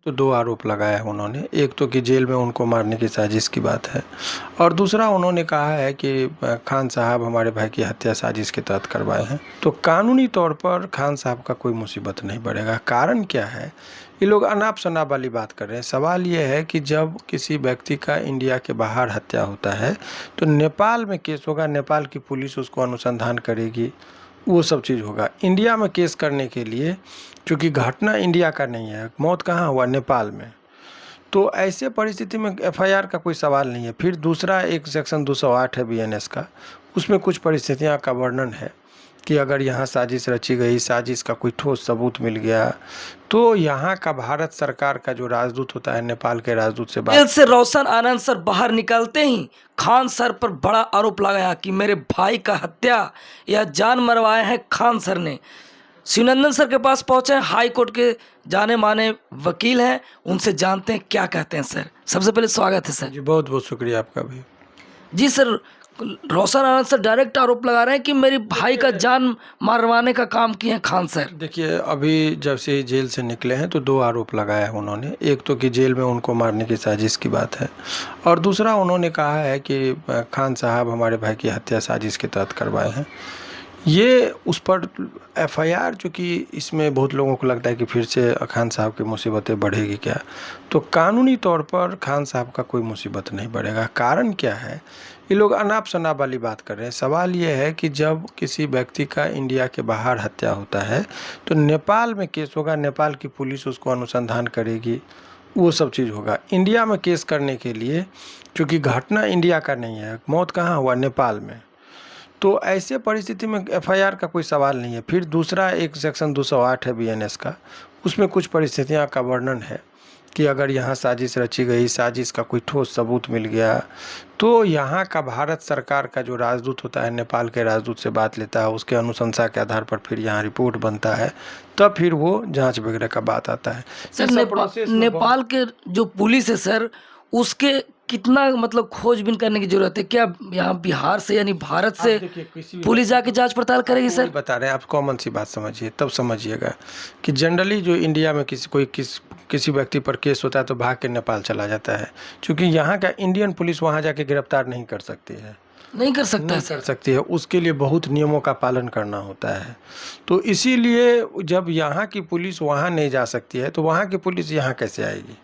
तो दो आरोप लगाया है उन्होंने। एक तो कि जेल में उनको मारने की साजिश की बात है, और दूसरा उन्होंने कहा है कि खान साहब हमारे भाई की हत्या साजिश के तहत करवाए हैं। तो कानूनी तौर पर खान साहब का कोई मुसीबत नहीं बढ़ेगा। कारण क्या है, ये लोग अनाप शनाप वाली बात कर रहे हैं। सवाल ये है कि जब किसी व्यक्ति का इंडिया के बाहर हत्या होता है तो नेपाल में केस होगा, नेपाल की पुलिस उसको अनुसंधान करेगी, वो सब चीज़ होगा। इंडिया में केस करने के लिए, क्योंकि घटना इंडिया का नहीं है, मौत कहाँ हुआ, नेपाल में, तो ऐसे परिस्थिति में एफआईआर का कोई सवाल नहीं है। फिर दूसरा एक सेक्शन 208 है बीएनएस का, उसमें कुछ परिस्थितियां का वर्णन है कि अगर यहाँ साजिश रची गई, साजिश का कोई ठोस सबूत मिल गया, तो यहाँ का भारत सरकार का जो राजदूत होता है नेपाल के राजदूत से जेल से रोशन आनंद सर बाहर निकलते ही खान सर पर बड़ा आरोप लगाया कि मेरे भाई का हत्या या जान मरवाए हैं खान सर ने। शिवनंदन सर के पास पहुंचे, हाई कोर्ट के जाने माने वकील हैं, उनसे जानते हैं क्या कहते हैं। सर सबसे पहले स्वागत है सर। जी बहुत बहुत शुक्रिया आपका भी। जी सर, रोशन आनंद सर डायरेक्ट आरोप लगा रहे हैं कि मेरे भाई का जान मरवाने का काम किए हैं खान सर। देखिए, अभी जब से ही जेल से निकले हैं तो दो आरोप लगाया है उन्होंने। एक तो कि जेल में उनको मारने की साजिश की बात है, और दूसरा उन्होंने कहा है कि खान साहब हमारे भाई की हत्या साजिश के तहत करवाए हैं। ये उस पर एफआईआर, चूँकि इसमें बहुत लोगों को लगता है कि फिर से खान साहब की मुसीबतें बढ़ेगी क्या, तो कानूनी तौर पर खान साहब का कोई मुसीबत नहीं बढ़ेगा। कारण क्या है, ये लोग अनाप शनाप वाली बात कर रहे हैं। सवाल ये है कि जब किसी व्यक्ति का इंडिया के बाहर हत्या होता है तो नेपाल में केस होगा, नेपाल की पुलिस उसको अनुसंधान करेगी, वो सब चीज़ होगा। इंडिया में केस करने के लिए, क्योंकि घटना इंडिया का नहीं है, मौत कहाँ हुआ, नेपाल में, तो ऐसे परिस्थिति में एफआईआर का कोई सवाल नहीं है। फिर दूसरा एक सेक्शन 208 है बीएनएस का, उसमें कुछ परिस्थितियां का वर्णन है कि अगर यहाँ साजिश रची गई, साजिश का कोई ठोस सबूत मिल गया, तो यहाँ का भारत सरकार का जो राजदूत होता है नेपाल के राजदूत से बात लेता है, उसके अनुशंसा के आधार पर फिर यहाँ रिपोर्ट बनता है, तब फिर वो जांच वगैरह का बात आता है। सर नेपाल के जो पुलिस है सर, उसके कितना मतलब खोजबीन करने की जरूरत है क्या? यहाँ बिहार से यानी भारत से पुलिस जाके जांच पड़ताल करेगी सर? बता रहे हैं आप, कॉमन सी बात समझिए, तब समझिएगा कि जनरली जो इंडिया में किसी व्यक्ति पर केस होता है तो भाग के नेपाल चला जाता है, क्योंकि यहाँ का इंडियन पुलिस वहाँ जाके गिरफ्तार नहीं कर सकती है, नहीं कर सकता नहीं कर सकती है। उसके लिए बहुत नियमों का पालन करना होता है। तो इसीलिए जब यहाँ की पुलिस वहाँ नहीं जा सकती है तो वहाँ की पुलिस यहाँ कैसे आएगी।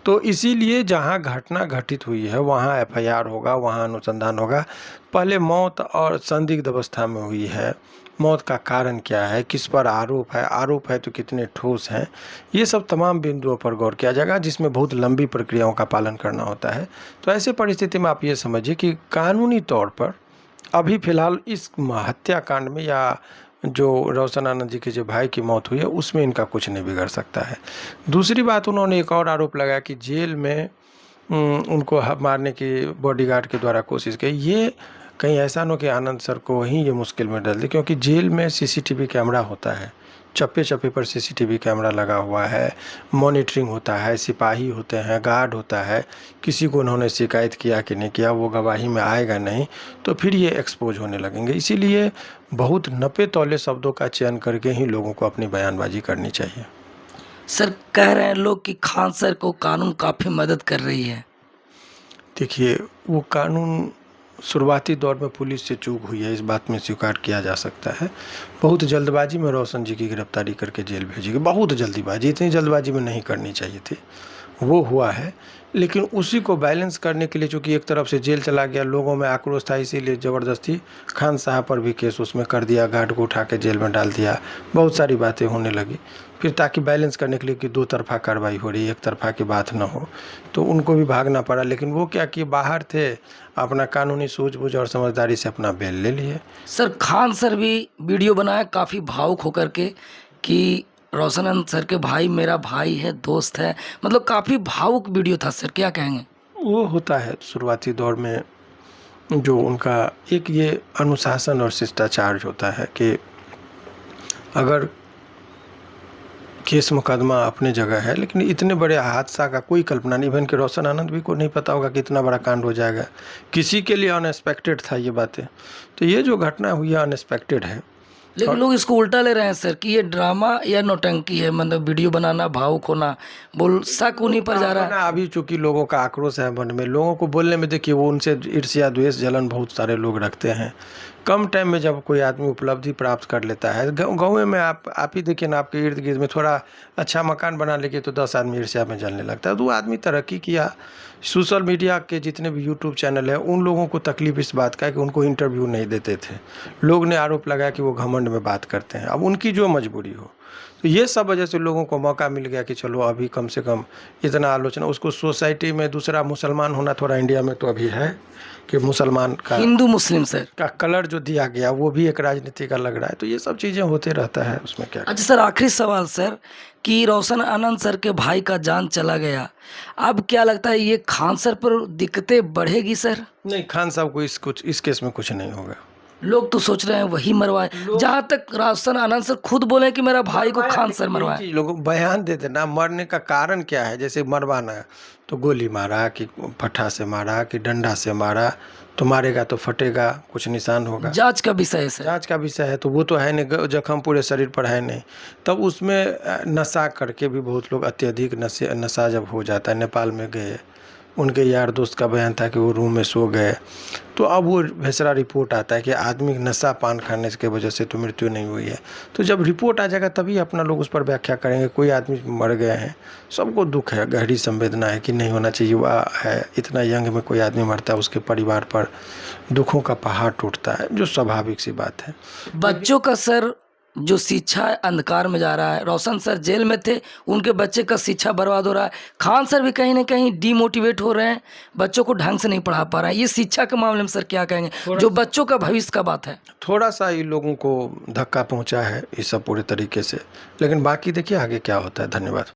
तो इसीलिए जहाँ घटना घटित हुई है वहाँ एफआईआर होगा, वहाँ अनुसंधान होगा। पहले मौत और संदिग्ध अवस्था में हुई है, मौत का कारण क्या है, किस पर आरोप है तो कितने ठोस हैं, ये सब तमाम बिंदुओं पर गौर किया जाएगा, जिसमें बहुत लंबी प्रक्रियाओं का पालन करना होता है। तो ऐसे परिस्थिति में आप ये समझिए कि कानूनी तौर पर अभी फ़िलहाल इस हत्याकांड में या जो रोशन आनंद जी के जो भाई की मौत हुई है उसमें इनका कुछ नहीं बिगड़ सकता है। दूसरी बात, उन्होंने एक और आरोप लगाया कि जेल में उनको मारने की बॉडीगार्ड के द्वारा कोशिश की। ये कहीं ऐसा न हो कि आनंद सर को वहीं ये मुश्किल में डाल दे, क्योंकि जेल में सीसीटीवी कैमरा होता है, चप्पे चप्पे पर सीसीटीवी कैमरा लगा हुआ है, मॉनिटरिंग होता है, सिपाही होते हैं, गार्ड होता है। किसी को उन्होंने शिकायत किया कि नहीं किया, वो गवाही में आएगा नहीं, तो फिर ये एक्सपोज होने लगेंगे। इसीलिए बहुत नपे तौले शब्दों का चयन करके ही लोगों को अपनी बयानबाजी करनी चाहिए। सर कह रहे हैं लोग कि खान सर को कानून काफ़ी मदद कर रही है। देखिए, वो कानून शुरुआती दौर में पुलिस से चूक हुई है, इस बात में स्वीकार किया जा सकता है। बहुत जल्दबाजी में रोशन जी की गिरफ्तारी करके जेल भेजी गई, बहुत जल्दीबाजी, इतनी जल्दबाजी में नहीं करनी चाहिए थी, वो हुआ है। लेकिन उसी को बैलेंस करने के लिए, चूँकि एक तरफ से जेल चला गया, लोगों में आक्रोश था, इसीलिए ज़बरदस्ती खान साहब पर भी केस उसमें कर दिया, गार्ड को उठा के जेल में डाल दिया, बहुत सारी बातें होने लगी। फिर ताकि बैलेंस करने के लिए कि दो तरफा कार्रवाई हो रही है, एक तरफा की बात ना हो, तो उनको भी भागना पड़ा। लेकिन वो क्या कि बाहर थे, अपना कानूनी सूझबूझ और समझदारी से अपना बेल ले लिए। सर खान सर भी वीडियो बनाया काफ़ी भावुक होकर के कि रोशन आनंद सर के भाई मेरा भाई है, दोस्त है, मतलब काफ़ी भावुक वीडियो था सर, क्या कहेंगे? वो होता है शुरुआती दौर में, जो उनका एक ये अनुशासन और शिष्टाचार होता है कि अगर केस मुकदमा अपने जगह है, लेकिन इतने बड़े हादसा का कोई कल्पना नहीं, इवन कि रोशन आनंद भी को नहीं पता होगा कि इतना बड़ा कांड हो जाएगा। किसी के लिए अनएक्सपेक्टेड था ये बातें। तो ये जो घटना हुई है अनएक्सपेक्टेड है, लेकिन लोग इसको उल्टा ले रहे हैं सर कि ये ड्रामा या नौटंकी है, मतलब वीडियो बनाना, भावुक होना, बोल शक उन्हीं पर जा रहा है। ना अभी चूंकि लोगों का आक्रोश है मन में, लोगों को बोलने में देखिए वो उनसे ईर्ष्या द्वेष जलन बहुत सारे लोग रखते हैं। कम टाइम में जब कोई आदमी उपलब्धि प्राप्त कर लेता है, गाँव में आप ही देखिए ना, आपके इर्द गिर्द में थोड़ा अच्छा मकान बना लेके तो 10 आदमी ईर्ष्या में जलने लगता है। तो वो आदमी तरक्की किया। सोशल मीडिया के जितने भी यूट्यूब चैनल है उन लोगों को तकलीफ इस बात का है कि उनको इंटरव्यू नहीं देते थे। लोग ने आरोप लगाया कि वो घमंड में बात करते हैं। अब उनकी जो मजबूरी हो, तो ये सब वजह से लोगों को मौका मिल गया कि चलो अभी कम से कम इतना आलोचना। उसको सोसाइटी में दूसरा मुसलमान होना थोड़ा इंडिया में तो अभी है कि मुसलमान का हिंदू मुस्लिम सर। कलर जो दिया गया वो भी एक राजनीति का लग रहा है। तो ये सब चीज़ें होते रहता है, उसमें क्या। अच्छा सर, आखिरी सवाल सर कि रोशन आनंद सर के भाई का जान चला गया, अब क्या लगता है ये खान सर पर दिक्कतें बढ़ेगी सर? नहीं, खान साहब को इस केस में कुछ नहीं होगा। लोग तो सोच रहे हैं वही मरवाए, जहाँ तक रोशन आनंद सर खुद बोले कि मेरा भाई को खान सर मरवाए। लोग बयान देते ना, मरने का कारण क्या है। जैसे मरवाना है तो गोली मारा कि फट्टा से मारा कि डंडा से मारा, तो मारेगा तो फटेगा, कुछ निशान होगा। जांच का विषय है सर। जांच का विषय है, तो वो तो है नहीं, जख्म पूरे शरीर पर है नहीं। तब उसमें नशा करके भी बहुत लोग, अत्यधिक नशा जब हो जाता है। नेपाल में गए, उनके यार दोस्त का बयान था कि वो रूम में सो गए, तो अब वो भेसरा रिपोर्ट आता है कि आदमी नशा पान खाने की वजह से तो मृत्यु नहीं हुई है। तो जब रिपोर्ट आ जाएगा तभी अपना लोग उस पर व्याख्या करेंगे। कोई आदमी मर गए हैं, सबको दुख है, गहरी संवेदना है कि नहीं होना चाहिए। वह है इतना यंग में कोई आदमी मरता है, उसके परिवार पर दुखों का पहाड़ टूटता है, जो स्वाभाविक सी बात है। बच्चों का सर जो शिक्षा है अंधकार में जा रहा है। रोशन सर जेल में थे, उनके बच्चे का शिक्षा बर्बाद हो रहा है। खान सर भी कहीं ना कहीं डीमोटिवेट हो रहे हैं, बच्चों को ढंग से नहीं पढ़ा पा रहे हैं। ये शिक्षा के मामले में सर क्या कहेंगे, जो बच्चों का भविष्य का बात है? थोड़ा सा इन लोगों को धक्का पहुंचा है ये सब पूरे तरीके से, लेकिन बाकी देखिए आगे क्या होता है। धन्यवाद।